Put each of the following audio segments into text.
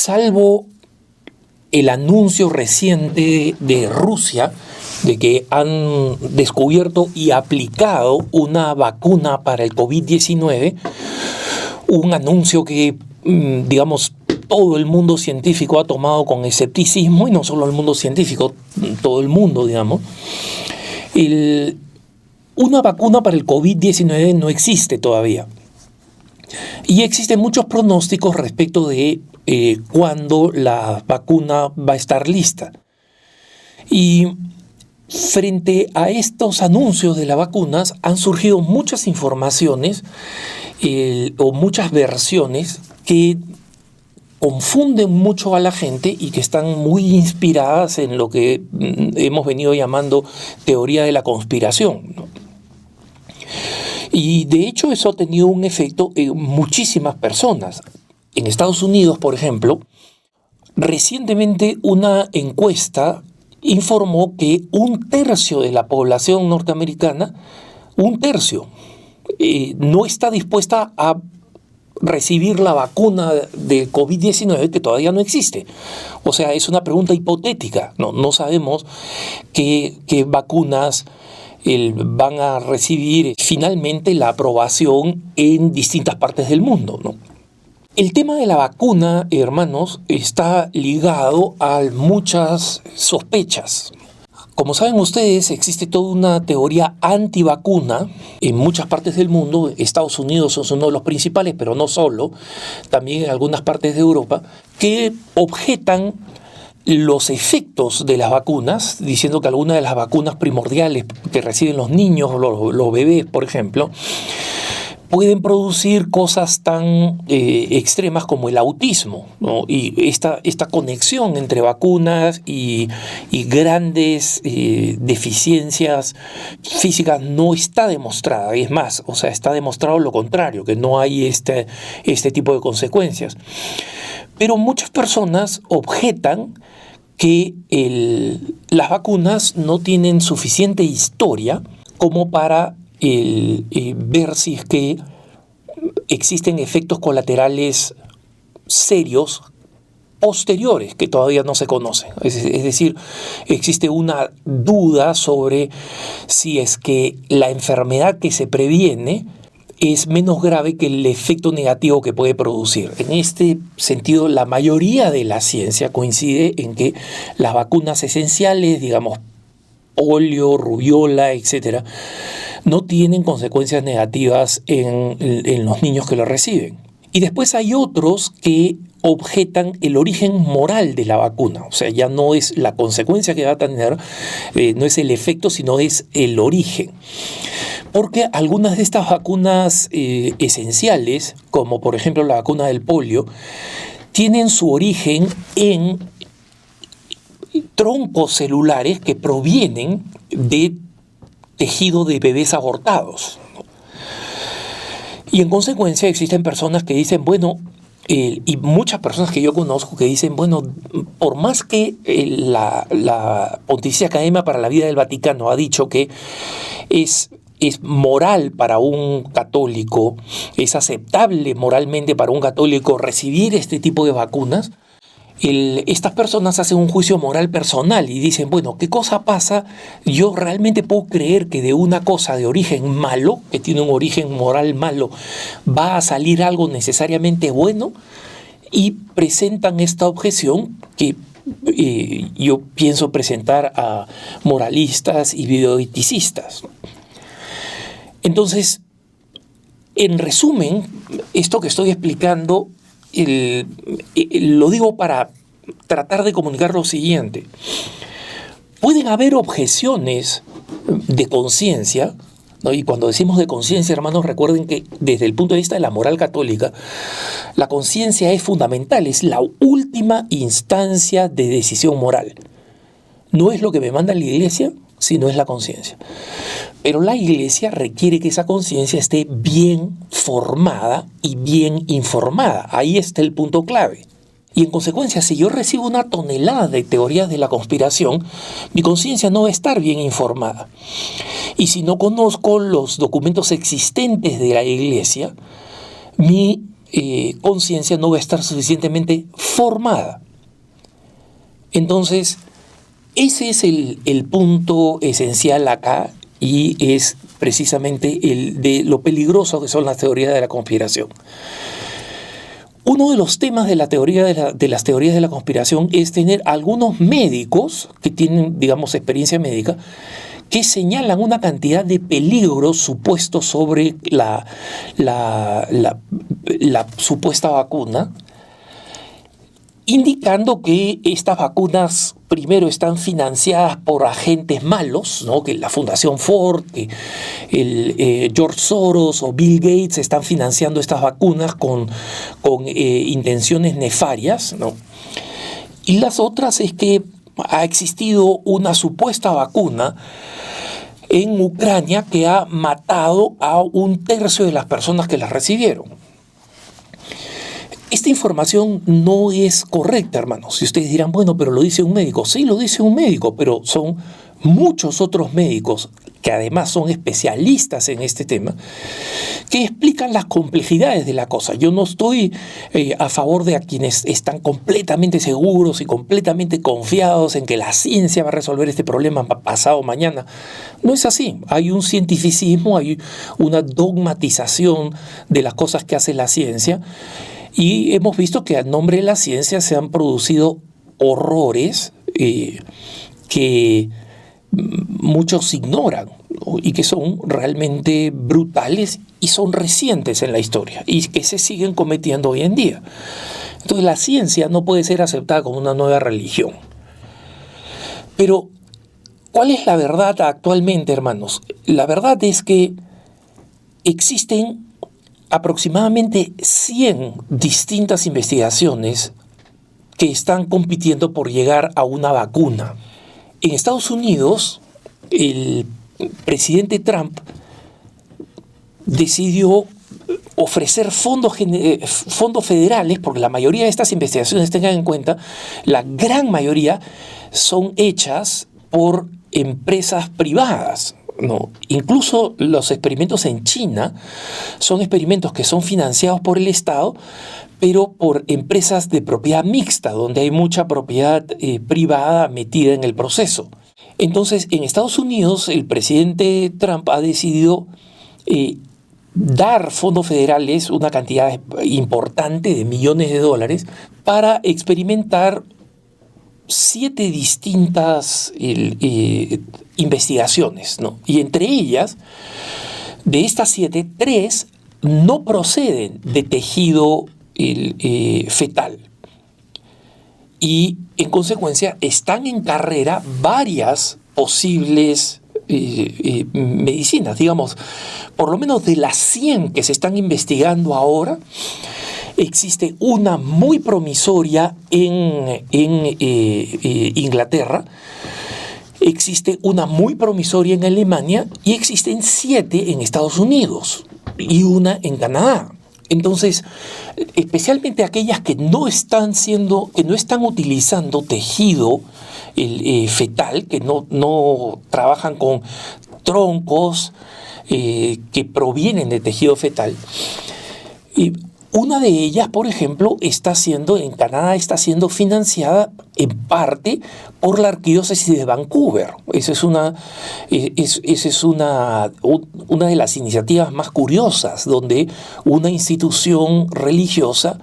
salvo el anuncio reciente de Rusia de que han descubierto y aplicado una vacuna para el COVID-19, un anuncio que, digamos, todo el mundo científico ha tomado con escepticismo, y no solo el mundo científico, todo el mundo, digamos. Una vacuna para el COVID-19 no existe todavía. Y existen muchos pronósticos respecto de cuándo la vacuna va a estar lista. Y frente a estos anuncios de las vacunas han surgido muchas informaciones o muchas versiones que confunden mucho a la gente y que están muy inspiradas en lo que hemos venido llamando teoría de la conspiración, ¿no? Y de hecho eso ha tenido un efecto en muchísimas personas. En Estados Unidos, por ejemplo, recientemente una encuesta informó que 1/3 de la población norteamericana, 1/3, no está dispuesta a recibir la vacuna de COVID-19, que todavía no existe. O sea, es una pregunta hipotética. No sabemos qué vacunas van a recibir finalmente la aprobación en distintas partes del mundo, ¿no? El tema de la vacuna, hermanos, está ligado a muchas sospechas. Como saben ustedes, existe toda una teoría antivacuna en muchas partes del mundo. Estados Unidos es uno de los principales, pero no solo, también en algunas partes de Europa, que objetan los efectos de las vacunas, diciendo que algunas de las vacunas primordiales que reciben los niños, los bebés, por ejemplo, pueden producir cosas tan extremas como el autismo, ¿no? Y esta conexión entre vacunas y grandes deficiencias físicas no está demostrada. Es más, o sea, está demostrado lo contrario, que no hay este tipo de consecuencias. Pero muchas personas objetan que las vacunas no tienen suficiente historia como para ver si es que existen efectos colaterales serios posteriores que todavía no se conocen. Es decir, existe una duda sobre si es que la enfermedad que se previene es menos grave que el efecto negativo que puede producir. En este sentido, la mayoría de la ciencia coincide en que las vacunas esenciales, digamos, polio, rubiola, etcétera, no tienen consecuencias negativas en los niños que lo reciben. Y después hay otros que objetan el origen moral de la vacuna. O sea, ya no es la consecuencia que va a tener, no es el efecto, sino es el origen. Porque algunas de estas vacunas esenciales, como por ejemplo la vacuna del polio, tienen su origen en troncos celulares que provienen de tejido de bebés abortados. Y en consecuencia existen personas que dicen, bueno, y muchas personas que yo conozco que dicen, bueno, por más que la Pontificia Academia para la Vida del Vaticano ha dicho que es moral para un católico, es aceptable moralmente para un católico recibir este tipo de vacunas, estas personas hacen un juicio moral personal y dicen, bueno, ¿qué cosa pasa? Yo realmente puedo creer que de una cosa de origen malo, que tiene un origen moral malo, va a salir algo necesariamente bueno, y presentan esta objeción que yo pienso presentar a moralistas y bioeticistas. Entonces, en resumen, esto que estoy explicando lo digo para tratar de comunicar lo siguiente. Pueden haber objeciones de conciencia, ¿no? Y cuando decimos de conciencia, hermanos, recuerden que desde el punto de vista de la moral católica, la conciencia es fundamental, es la última instancia de decisión moral. No es lo que me manda la Iglesia, sino es la conciencia. Pero la Iglesia requiere que esa conciencia esté bien formada y bien informada. Ahí está el punto clave. Y en consecuencia, si yo recibo una tonelada de teorías de la conspiración, mi conciencia no va a estar bien informada. Y si no conozco los documentos existentes de la Iglesia, mi conciencia no va a estar suficientemente formada. Entonces, ese es el punto esencial acá, y es precisamente el de lo peligroso que son las teorías de la conspiración. Uno de los temas de las teorías de la conspiración es tener algunos médicos que tienen, digamos, experiencia médica, que señalan una cantidad de peligros supuestos sobre la supuesta vacuna, indicando que estas vacunas primero están financiadas por agentes malos, ¿no? Que la Fundación Ford, que George Soros o Bill Gates están financiando estas vacunas con intenciones nefarias, ¿no? Y las otras es que ha existido una supuesta vacuna en Ucrania que ha matado a 1/3 de las personas que la recibieron. Esta información no es correcta, hermanos. Si ustedes dirán, bueno, pero lo dice un médico. Sí, lo dice un médico, pero son muchos otros médicos que además son especialistas en este tema, que explican las complejidades de la cosa. Yo no estoy a favor de a quienes están completamente seguros y completamente confiados en que la ciencia va a resolver este problema pasado mañana. No es así. Hay un cientificismo, hay una dogmatización de las cosas que hace la ciencia, y hemos visto que a nombre de la ciencia se han producido horrores que muchos ignoran, ¿no? Y que son realmente brutales y son recientes en la historia y que se siguen cometiendo hoy en día. Entonces la ciencia no puede ser aceptada como una nueva religión. Pero, ¿cuál es la verdad actualmente, hermanos? La verdad es que existen aproximadamente 100 distintas investigaciones que están compitiendo por llegar a una vacuna. En Estados Unidos, el presidente Trump decidió ofrecer fondos federales, porque la mayoría de estas investigaciones, tengan en cuenta, la gran mayoría son hechas por empresas privadas, ¿no? Incluso los experimentos en China son experimentos que son financiados por el Estado, pero por empresas de propiedad mixta, donde hay mucha propiedad privada metida en el proceso. Entonces, en Estados Unidos, el presidente Trump ha decidido dar fondos federales, una cantidad importante de millones de dólares, para experimentar 7 distintas investigaciones, ¿no? Y entre ellas, de estas 7, 3 no proceden de tejido fetal. Y en consecuencia están en carrera varias posibles medicinas. Digamos, por lo menos de las 100 que se están investigando ahora, existe una muy promisoria en Inglaterra, existe una muy promisoria en Alemania y existen 7 en Estados Unidos y una en Canadá. Entonces, especialmente aquellas que no están utilizando tejido fetal, que no trabajan con troncos que provienen de tejido fetal. Y una de ellas, por ejemplo, en Canadá está siendo financiada en parte por la Arquidiócesis de Vancouver. Esa es una de las iniciativas más curiosas, donde una institución religiosa,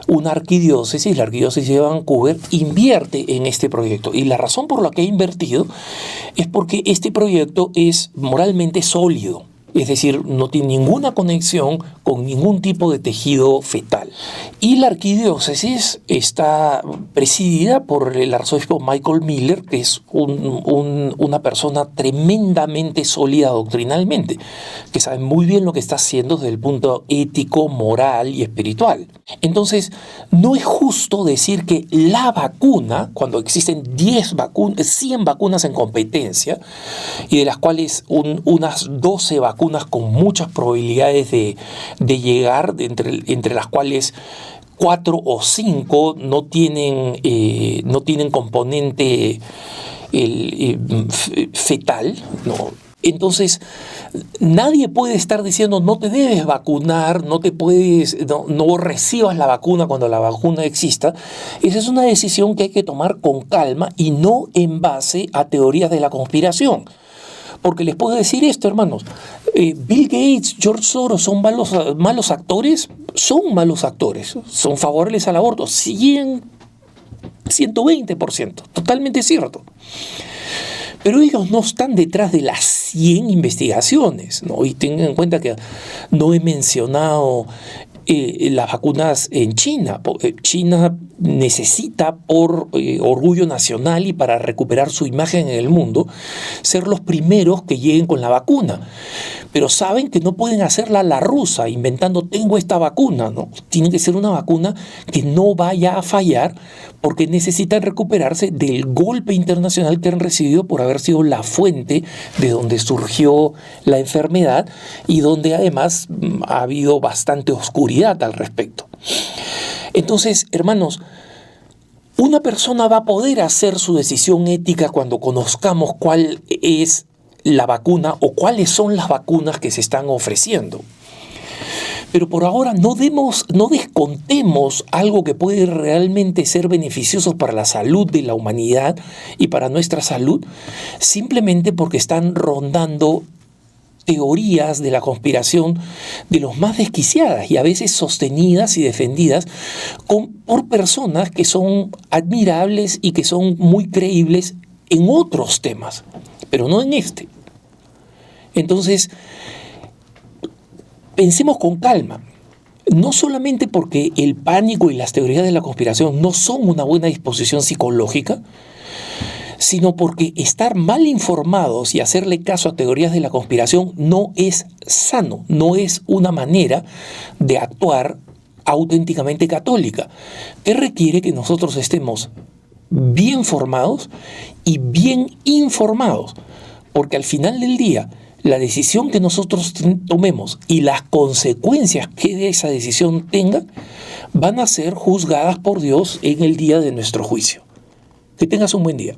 una arquidiócesis, la Arquidiócesis de Vancouver, invierte en este proyecto. Y la razón por la que ha invertido es porque este proyecto es moralmente sólido. Es decir, no tiene ninguna conexión con ningún tipo de tejido fetal. Y la arquidiócesis está presidida por el arzobispo Michael Miller, que es una persona tremendamente sólida doctrinalmente, que sabe muy bien lo que está haciendo desde el punto ético, moral y espiritual. Entonces, no es justo decir que la vacuna, cuando existen 100 vacunas en competencia, y de las cuales unas 12 vacunas con muchas probabilidades de llegar, entre las cuales 4 o 5 no tienen componente fetal, ¿no? Entonces, nadie puede estar diciendo no te debes vacunar, no recibas la vacuna cuando la vacuna exista. Esa es una decisión que hay que tomar con calma y no en base a teorías de la conspiración. Porque les puedo decir esto, hermanos. Bill Gates, George Soros, ¿son malos actores? Son malos actores. Son favorables al aborto. 120%. Totalmente cierto. Pero ellos no están detrás de las 100 investigaciones, ¿no? Y tengan en cuenta que no he mencionado las vacunas en China. China necesita, por orgullo nacional y para recuperar su imagen en el mundo, ser los primeros que lleguen con la vacuna. Pero saben que no pueden hacerla a la rusa, inventando tengo esta vacuna, ¿no? Tiene que ser una vacuna que no vaya a fallar, porque necesitan recuperarse del golpe internacional que han recibido por haber sido la fuente de donde surgió la enfermedad y donde además ha habido bastante oscuridad al respecto. Entonces, hermanos, una persona va a poder hacer su decisión ética cuando conozcamos cuál es la vacuna o cuáles son las vacunas que se están ofreciendo. Pero por ahora no descontemos algo que puede realmente ser beneficioso para la salud de la humanidad y para nuestra salud, simplemente porque están rondando teorías de la conspiración de los más desquiciadas y a veces sostenidas y defendidas por personas que son admirables y que son muy creíbles en otros temas, pero no en este. Entonces, pensemos con calma, no solamente porque el pánico y las teorías de la conspiración no son una buena disposición psicológica, sino porque estar mal informados y hacerle caso a teorías de la conspiración no es sano, no es una manera de actuar auténticamente católica, que requiere que nosotros estemos bien formados y bien informados, porque al final del día, la decisión que nosotros tomemos y las consecuencias que esa decisión tenga van a ser juzgadas por Dios en el día de nuestro juicio. Que tengas un buen día.